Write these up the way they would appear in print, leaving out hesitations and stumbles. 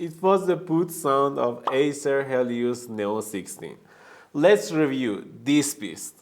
It was the boot sound of Acer Helios Neo 16. Let's review this beast.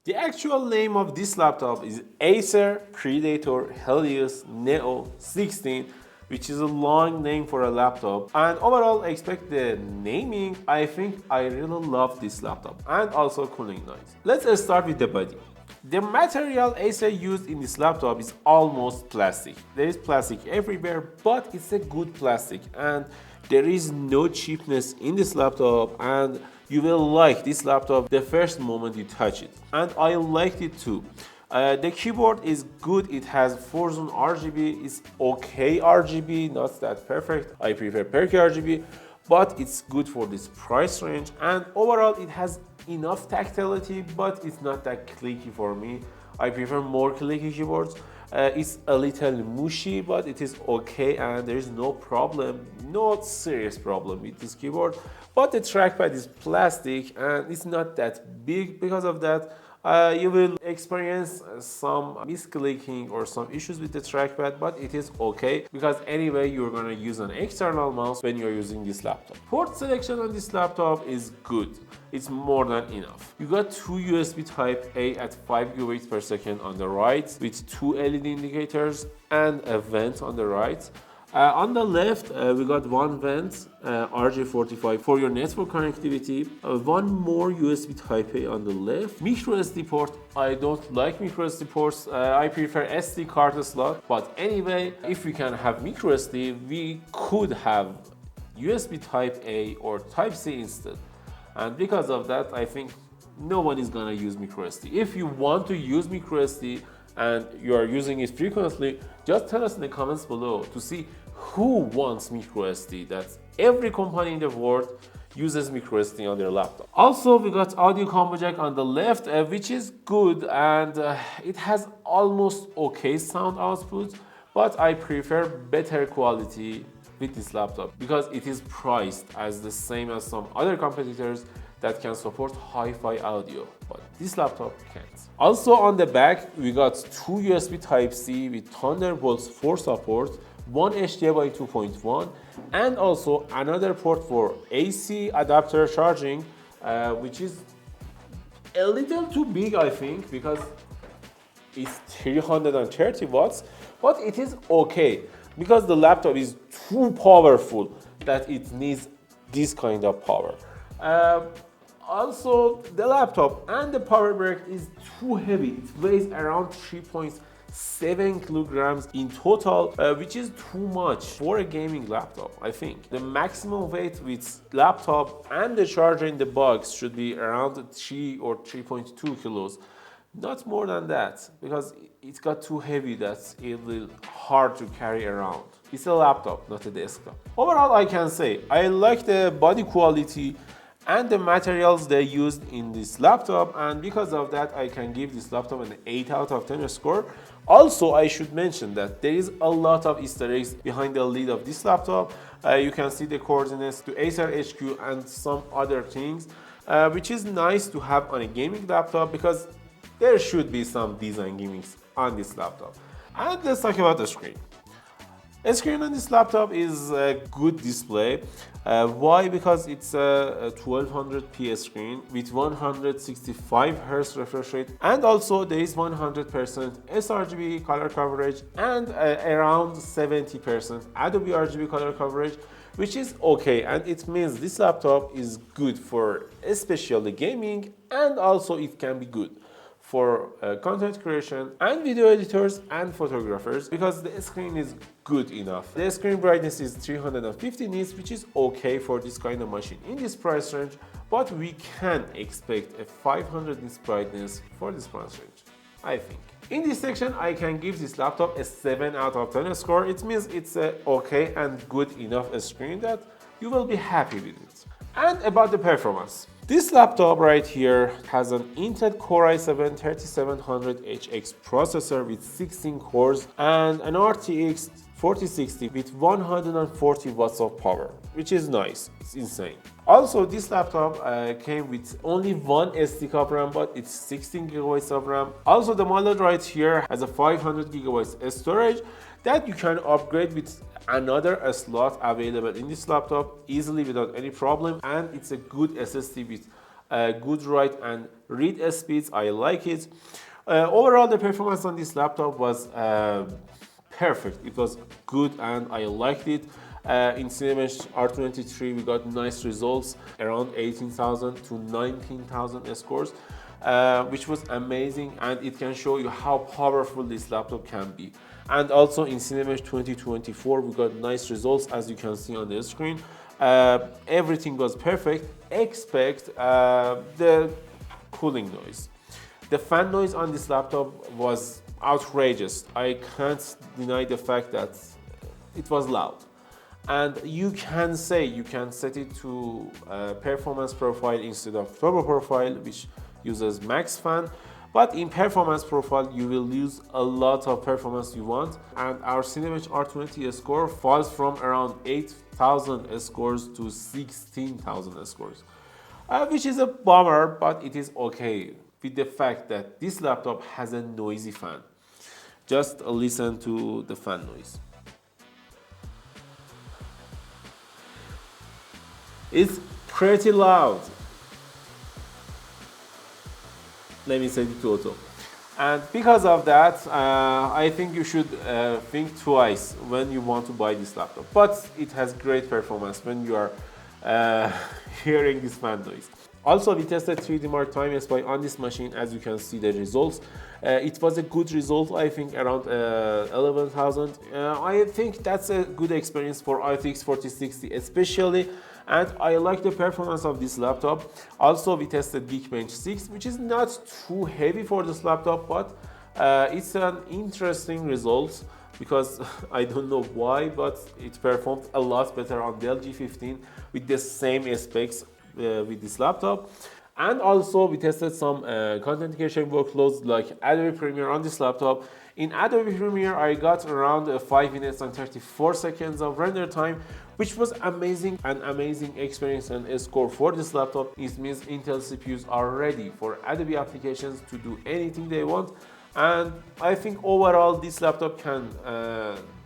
The actual name of this laptop is Acer Predator Helios Neo 16, which is a long name for a laptop. And overall, expect the naming. I think I really love this laptop and also cooling noise. Let's start with the body. The material Acer used in this laptop is almost plastic. There is plastic everywhere, but it's a good plastic and there is no cheapness in this laptop, and you will like this laptop the first moment you touch it. And I liked it too. The keyboard is good. It has 4-zone RGB. It's okay RGB, not that perfect. I prefer perky RGB, but it's good for this price range. And overall, it has enough tactility, but it's not that clicky for me. I prefer more clicky keyboards. It's a little mushy, but it is okay, and there is no problem, no serious problem with this keyboard. But the trackpad is plastic and it's not that big. Because of that, you will experience some misclicking or some issues with the trackpad, but it is okay because anyway you're gonna use an external mouse when you're using this laptop. Port selection on this laptop is good. It's more than enough. You got two USB Type A at 5 gigabits per second on the right with two LED indicators and a vent on the right. On the left, we got one vent, RJ45 for your network connectivity, one more USB Type A on the left, micro SD port. I don't like micro SD ports, I prefer SD card slot, but anyway, if we can have micro SD, we could have USB Type A or Type C instead. And because of that, I think no one is gonna use micro SD. If you want to use micro SD and you are using it frequently, just tell us in the comments below to see who wants micro SD. That's every company in the world uses micro SD on their laptop. Also, we got audio combo jack on the left, which is good, and it has almost okay sound output, but I prefer better quality with this laptop because it is priced as the same as some other competitors that can support hi-fi audio, but this laptop can't. Also on the back, we got two USB Type-C with Thunderbolt 4 support, one HDMI 2.1, and also another port for AC adapter charging, which is a little too big, I think, because it's 330 watts, but it is okay because the laptop is too powerful that it needs this kind of power. Also, the laptop and the power brick is too heavy. It weighs around 3.7 kilograms in total, which is too much for a gaming laptop, I think. The maximum weight with laptop and the charger in the box should be around 3 or 3.2 kilos. Not more than that, because it got too heavy that it will hard to carry around. It's a laptop, not a desktop. Overall, I can say I like the body quality and the materials they used in this laptop, and because of that I can give this laptop an 8 out of 10 score. Also, I should mention that there is a lot of Easter eggs behind the lid of this laptop. You can see the coordinates to Acer HQ and some other things, which is nice to have on a gaming laptop because there should be some design gimmicks on this laptop. And let's talk about the screen. The screen on this laptop is a good display. Why? Because it's a 1200p screen with 165 Hz refresh rate, and also there is 100% sRGB color coverage and around 70% Adobe RGB color coverage, which is okay, and it means this laptop is good for especially gaming, and also it can be good for content creation and video editors and photographers because the screen is good enough. The screen brightness is 350 nits, which is okay for this kind of machine in this price range, but we can expect a 500 nits brightness for this price range, I think. In this section, I can give this laptop a 7 out of 10 score. It means it's a okay and good enough screen that you will be happy with it. And about the performance. This laptop right here has an Intel Core i7-3700HX processor with 16 cores and an RTX 4060 with 140 watts of power, which is nice. It's insane. Also, this laptop came with only one SD card RAM, but it's 16 gigabytes of RAM. Also, the model right here has a 500 gigabytes storage that you can upgrade with another slot available in this laptop easily without any problem, and it's a good SSD with good write and read speeds. I like it. Overall, the performance on this laptop was perfect. It was good and I liked it. In Cinebench R23 we got nice results around 18,000 to 19,000 scores, which was amazing, and it can show you how powerful this laptop can be. And also in Cinebench 2024 we got nice results, as you can see on the screen. Everything was perfect except the cooling noise. The fan noise on this laptop was outrageous. I can't deny the fact that it was loud. And you can set it to performance profile instead of turbo profile, which uses max fan. But in performance profile, you will lose a lot of performance you want. And our Cinebench R20 score falls from around 8,000 scores to 16,000 scores, which is a bummer, but it is okay with the fact that this laptop has a noisy fan. Just listen to the fan noise. It's pretty loud. Let me set it to auto. And because of that, I think you should think twice when you want to buy this laptop. But it has great performance when you are hearing this fan noise. Also, we tested 3D Mark Time Spy on this machine. As you can see the results, it was a good result. I think around 11,000. I think that's a good experience for RTX 4060 especially, and I like the performance of this laptop. Also, we tested Geekbench 6, which is not too heavy for this laptop, but it's an interesting result because I don't know why, but it performed a lot better on Dell G15 with the same specs with this laptop. And also we tested some content creation workloads like Adobe Premiere on this laptop. In Adobe Premiere I got around 5 minutes and 34 seconds of render time, which was amazing, an amazing experience and a score for this laptop. It means Intel CPUs are ready for Adobe applications to do anything they want, and I think overall this laptop can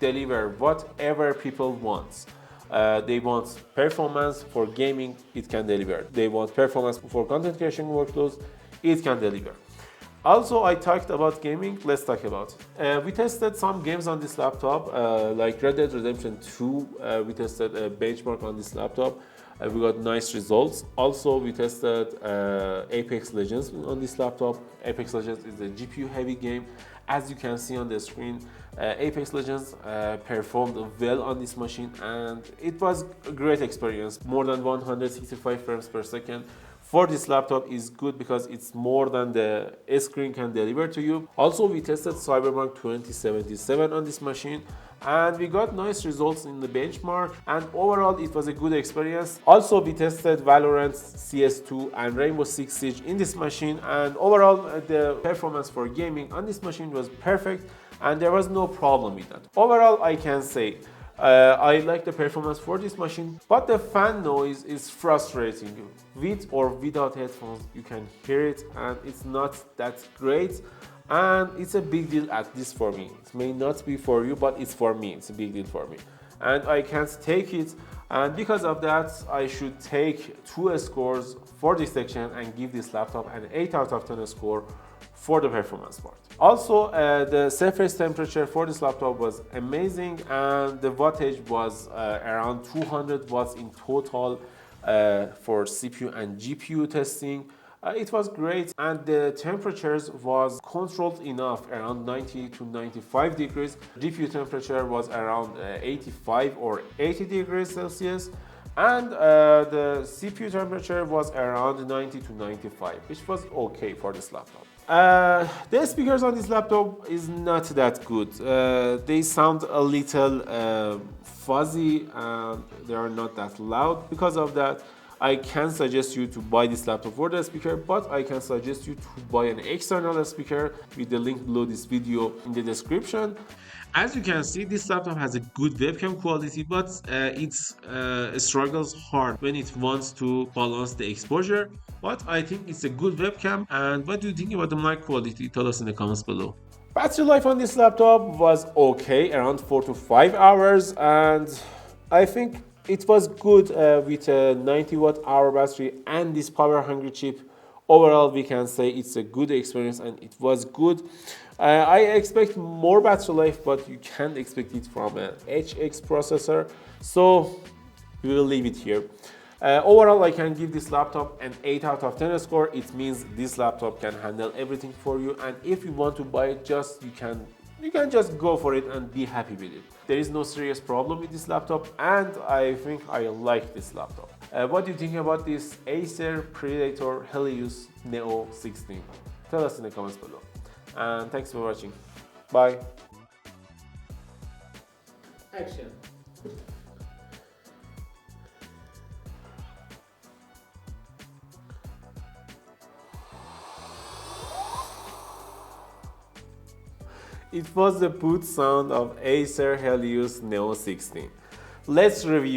deliver whatever people want. They want performance for gaming, it can deliver. They want performance for content creation workloads, it can deliver. Also, I talked about gaming, let's talk about it. We tested some games on this laptop, like Red Dead Redemption 2. We tested a benchmark on this laptop. We got nice results. Also, we tested Apex Legends on this laptop. Apex Legends is a GPU heavy game. As you can see on the screen, Apex Legends performed well on this machine, and it was a great experience. More than 165 frames per second for this laptop is good because it's more than the screen can deliver to you. Also, we tested Cyberpunk 2077 on this machine, and we got nice results in the benchmark, and overall it was a good experience. Also, we tested Valorant, CS2 and Rainbow Six Siege in this machine, and overall the performance for gaming on this machine was perfect and there was no problem with that. Overall, I can say I like the performance for this machine, but the fan noise is frustrating. With or without headphones you can hear it, and it's not that great, and it's a big deal, at least for me. It may not be for you, but it's for me, it's a big deal for me, and I can't take it. And because of that, I should take 2 scores for this section and give this laptop an 8 out of 10 score for the performance part. Also, the surface temperature for this laptop was amazing, and the wattage was around 200 watts in total for CPU and GPU testing. It was great, and the temperatures was controlled enough, around 90 to 95 degrees. GPU temperature was around 85 or 80 degrees Celsius, and the CPU temperature was around 90 to 95, which was okay for this laptop. The speakers on this laptop is not that good. They sound a little fuzzy and they are not that loud. Because of that, I can suggest you to buy this laptop for the speaker, but I can suggest you to buy an external speaker with the link below this video in the description. As you can see, this laptop has a good webcam quality, but it struggles hard when it wants to balance the exposure. But I think it's a good webcam. And what do you think about the mic quality? Tell us in the comments below. Battery life on this laptop was okay, around 4 to 5 hours, and I think it was good with a 90 watt hour battery and this power hungry chip. Overall, we can say it's a good experience and it was good. I expect more battery life, but you can't expect it from an HX processor, so we will leave it here. Overall, I can give this laptop an 8 out of 10 score. It means this laptop can handle everything for you, and if you want to buy it, you can just go for it and be happy with it. There is no serious problem with this laptop, and I think I like this laptop. What do you think about this Acer Predator Helios Neo 16? Tell us in the comments below. And thanks for watching. Bye. Action. It was the boot sound of Acer Helios Neo 16. Let's review.